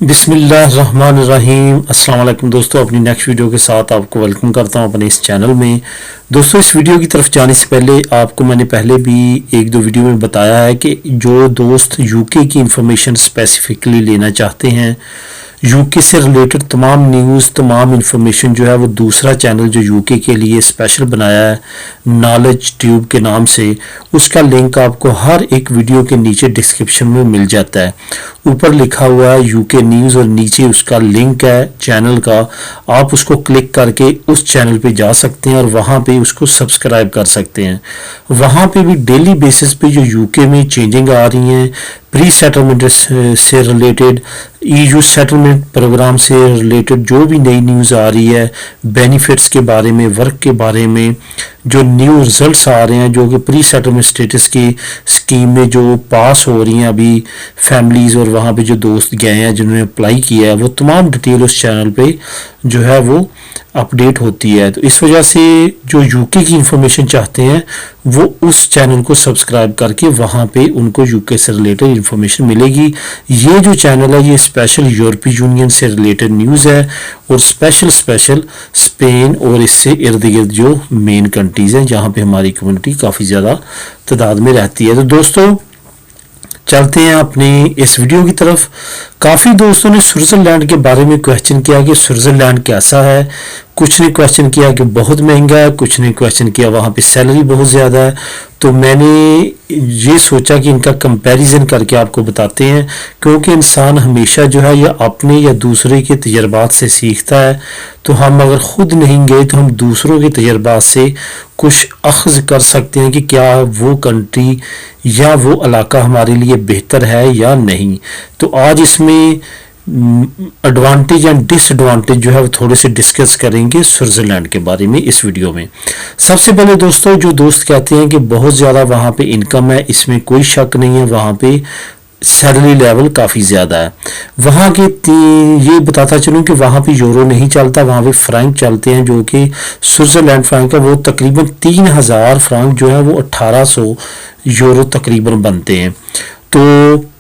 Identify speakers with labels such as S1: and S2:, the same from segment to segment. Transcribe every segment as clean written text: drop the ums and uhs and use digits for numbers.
S1: बिस्मिल्लाहिर्रहमानिर्रहीम। अस्सलाम वालेकुम दोस्तों, अपनी नेक्स्ट वीडियो के साथ आपको वेलकम करता हूं अपने इस चैनल में। दोस्तों, इस वीडियो की तरफ जाने से पहले आपको मैंने पहले भी एक दो वीडियो में बताया है कि जो दोस्त यूके की इंफॉर्मेशन स्पेसिफिकली लेना चाहते हैं, यूके से रिलेटेड तमाम न्यूज़, तमाम इंफॉर्मेशन जो है वो दूसरा चैनल जो यूके के लिए स्पेशल बनाया है नॉलेज ट्यूब के नाम से, उसका लिंक आपको हर एक वीडियो के नीचे डिस्क्रिप्शन में मिल जाता है। ऊपर लिखा हुआ है यूके न्यूज़ और नीचे उसका लिंक है चैनल का। आप उसको क्लिक करके उस चैनल पे जा सकते हैं और वहाँ पे उसको सब्सक्राइब कर सकते हैं। वहाँ पे भी डेली बेसिस पे जो यूके में चेंजिंग आ रही हैं, प्री सेटलमेंट से रिलेटेड, ईयू सेटलमेंट प्रोग्राम से रिलेटेड जो भी नई न्यूज़ आ रही है, बेनिफिट्स के बारे में, वर्क के बारे में, जो न्यू रिजल्ट्स आ रहे हैं, जो कि प्री सेटलमेंट स्टेटस की स्कीम में जो पास हो रही हैं अभी फैमिलीज़, और वहाँ पे जो दोस्त गए हैं जिन्होंने अप्लाई किया है, वो तमाम डिटेल उस चैनल पे जो है वो अपडेट होती है। तो इस वजह से जो यूके की इंफॉर्मेशन चाहते हैं वो उस चैनल को सब्सक्राइब करके वहाँ पे उनको यूके से रिलेटेड इंफॉर्मेशन मिलेगी। ये जो चैनल है ये स्पेशल यूरोपीय यूनियन से रिलेटेड न्यूज़ है और स्पेशल स्पेन और इससे इर्द गिर्द जो मेन कंट्रीज़ हैं जहाँ पे हमारी कम्युनिटी काफ़ी ज़्यादा तादाद में रहती है। तो दोस्तों, चलते हैं अपने इस वीडियो की तरफ। काफ़ी दोस्तों ने स्विट्ज़रलैंड के बारे में क्वेश्चन किया कि स्विट्ज़रलैंड कैसा है। कुछ ने क्वेश्चन किया कि बहुत महंगा है, कुछ ने क्वेश्चन किया वहाँ पे सैलरी बहुत ज़्यादा है। तो मैंने ये सोचा कि इनका कंपैरिजन करके आपको बताते हैं, क्योंकि इंसान हमेशा जो है या अपने या दूसरे के तजर्बात से सीखता है। तो हम अगर ख़ुद नहीं गए तो हम दूसरों के तजर्बात से कुछ अख्ज़ कर सकते हैं कि क्या वो कंट्री या वो इलाका हमारे लिए बेहतर है या नहीं। तो आज इसमें एडवांटेज एंड डिसएडवांटेज जो है वो थोड़े से डिस्कस करेंगे स्विट्ज़रलैंड के बारे में इस वीडियो में। सबसे पहले दोस्तों, जो दोस्त कहते हैं कि बहुत ज़्यादा वहाँ पे इनकम है, इसमें कोई शक नहीं है, वहाँ पे सैलरी लेवल काफ़ी ज़्यादा है। वहाँ के ये बताता चलूँ कि वहाँ पे यूरो नहीं चलता, वहाँ पे फ्रैंक चलते हैं, जो कि स्विट्ज़रलैंड फ्रैंक है वो तकरीबन 3000 फ्रैंक जो है वो 1800 यूरो तकरीबन बनते हैं। तो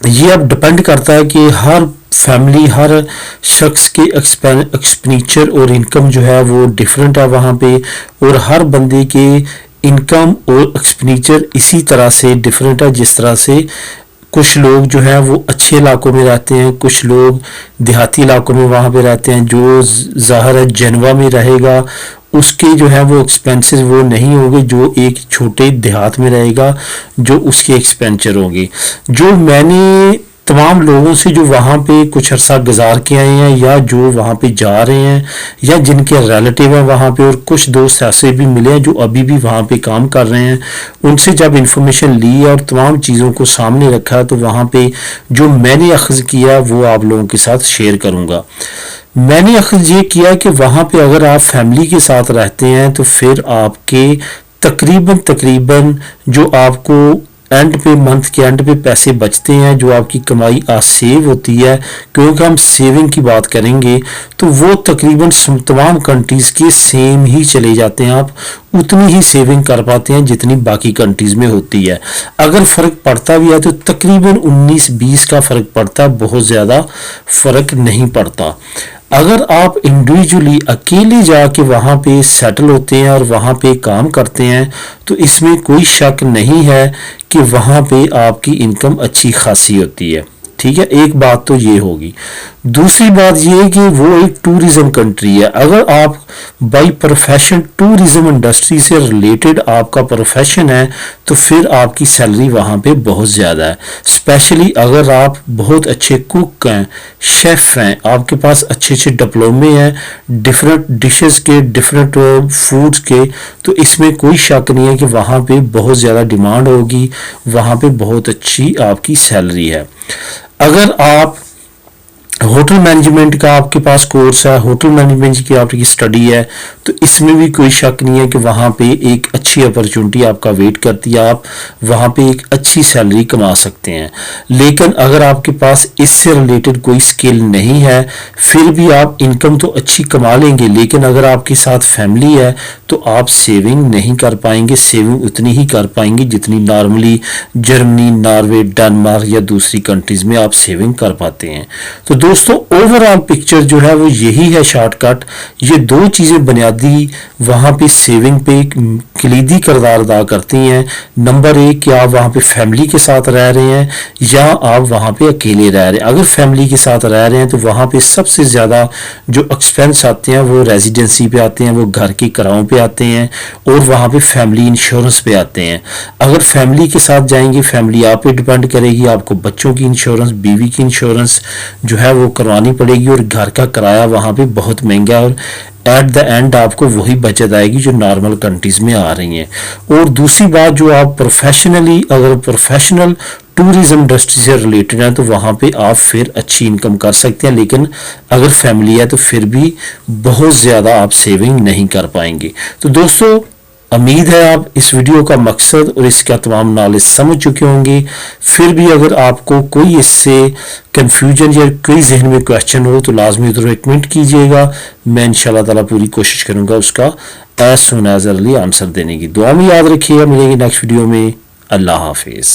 S1: ये अब डिपेंड करता है कि हर फैमिली, हर शख्स के एक्सपेंडिचर और इनकम जो है वो डिफरेंट है वहाँ पे, और हर बंदे के इनकम और एक्सपेंडिचर इसी तरह से डिफरेंट है। जिस तरह से कुछ लोग जो है वो अच्छे इलाकों में रहते हैं, कुछ लोग देहाती इलाकों में वहाँ पे रहते हैं। जो ज़ाहिर है जनवा में रहेगा उसके जो है वो एक्सपेंसेस वो नहीं होंगे जो एक छोटे देहात में रहेगा, जो उसके एक्सपेंचर होंगे। जो मैंने तमाम लोगों से जो वहाँ पे कुछ अरसा गुजार के आए हैं या जो वहाँ पे जा रहे हैं या जिनके रिलेटिव हैं वहाँ पे, और कुछ दोस्त ऐसे भी मिले हैं जो अभी भी वहाँ पे काम कर रहे हैं, उनसे जब इंफॉर्मेशन ली और तमाम चीज़ों को सामने रखा तो वहाँ पे जो मैंने अख्ज़ किया वो आप लोगों के साथ शेयर करूँगा। मैंने अख्ज़ ये किया कि वहाँ पे अगर आप फैमिली के साथ रहते हैं तो फिर आपके तकरीबन जो आपको एंड पे, मंथ के एंड पे पैसे बचते हैं, जो आपकी कमाई आज सेव होती है, क्योंकि हम सेविंग की बात करेंगे तो वो तकरीबन तमाम कंट्रीज़ के सेम ही चले जाते हैं। आप उतनी ही सेविंग कर पाते हैं जितनी बाकी कंट्रीज़ में होती है। अगर फ़र्क पड़ता भी है तो तकरीबन 19-20 का फ़र्क पड़ता है, बहुत ज़्यादा फ़र्क नहीं पड़ता। अगर आप इंडिविजुअली अकेले जाके वहाँ पे सेटल होते हैं और वहाँ पे काम करते हैं तो इसमें कोई शक नहीं है कि वहाँ पे आपकी इनकम अच्छी खासी होती है। ठीक है, एक बात तो ये होगी। दूसरी बात ये है कि वो एक टूरिज्म कंट्री है। अगर आप बाय प्रोफेशन टूरिज्म इंडस्ट्री से रिलेटेड आपका प्रोफेशन है तो फिर आपकी सैलरी वहाँ पे बहुत ज़्यादा है। स्पेशली अगर आप बहुत अच्छे कुक हैं, शेफ़ हैं, आपके पास अच्छे अच्छे डिप्लोमे हैं डिफरेंट डिशेस के, डिफरेंट फूड्स के, तो इसमें कोई शक नहीं है कि वहाँ पे बहुत ज़्यादा डिमांड होगी, वहाँ पे बहुत अच्छी आपकी सैलरी है। अगर आप होटल मैनेजमेंट का आपके पास कोर्स है, होटल मैनेजमेंट की आपकी स्टडी है, तो इसमें भी कोई शक नहीं है कि वहाँ पे एक अच्छी अपॉर्चुनिटी आपका वेट करती है, आप वहाँ पे एक अच्छी सैलरी कमा सकते हैं। लेकिन अगर आपके पास इससे रिलेटेड कोई स्किल नहीं है, फिर भी आप इनकम तो अच्छी कमा लेंगे, लेकिन अगर आपके साथ फैमिली है तो आप सेविंग नहीं कर पाएंगे, सेविंग उतनी ही कर पाएंगे जितनी नॉर्मली जर्मनी, नॉर्वे, डेनमार्क या दूसरी कंट्रीज में आप सेविंग कर पाते हैं। तो दोस्तों ओवरऑल पिक्चर जो है वो यही है शॉर्टकट। ये दो चीज़ें बुनियादी वहाँ पे सेविंग पे कलीदी किरदार अदा करती हैं। नंबर एक कि आप वहाँ पे फैमिली के साथ रह रहे हैं या आप वहाँ पे अकेले रह रहे हैं। अगर फैमिली के साथ रह रहे हैं तो वहाँ पे सबसे ज़्यादा जो एक्सपेंस आते हैं वो रेजिडेंसी पे आते हैं, वो घर के किरायों पे आते हैं और वहाँ पे फैमिली इंश्योरेंस पे आते हैं। अगर फैमिली के साथ जाएंगे, फैमिली आप पे डिपेंड करेगी, आपको बच्चों की इंश्योरेंस, बीवी की इंश्योरेंस जो है वो करवानी पड़ेगी और घर का किराया वहाँ पे बहुत महंगा है और एट द एंड आपको वही बचत आएगी जो नॉर्मल कंट्रीज में आ रही हैं। और दूसरी बात, जो आप प्रोफेशनली अगर प्रोफेशनल टूरिज्म इंडस्ट्री से रिलेटेड हैं तो वहाँ पे आप फिर अच्छी इनकम कर सकते हैं, लेकिन अगर फैमिली है तो फिर भी बहुत ज़्यादा आप सेविंग नहीं कर पाएंगे। तो दोस्तों उम्मीद है आप इस वीडियो का मकसद और इसका तमाम नॉलेज समझ चुके होंगे। फिर भी अगर आपको कोई इससे कंफ्यूजन या कोई जहन में क्वेश्चन हो तो लाजमी ज़रूर कमेंट कीजिएगा। मैं इंशाल्लाह ताला पूरी कोशिश करूंगा उसका as soon as early answer देने की। दुआ में याद रखिएगा। मिलेंगे नेक्स्ट वीडियो में। अल्लाह हाफिज़।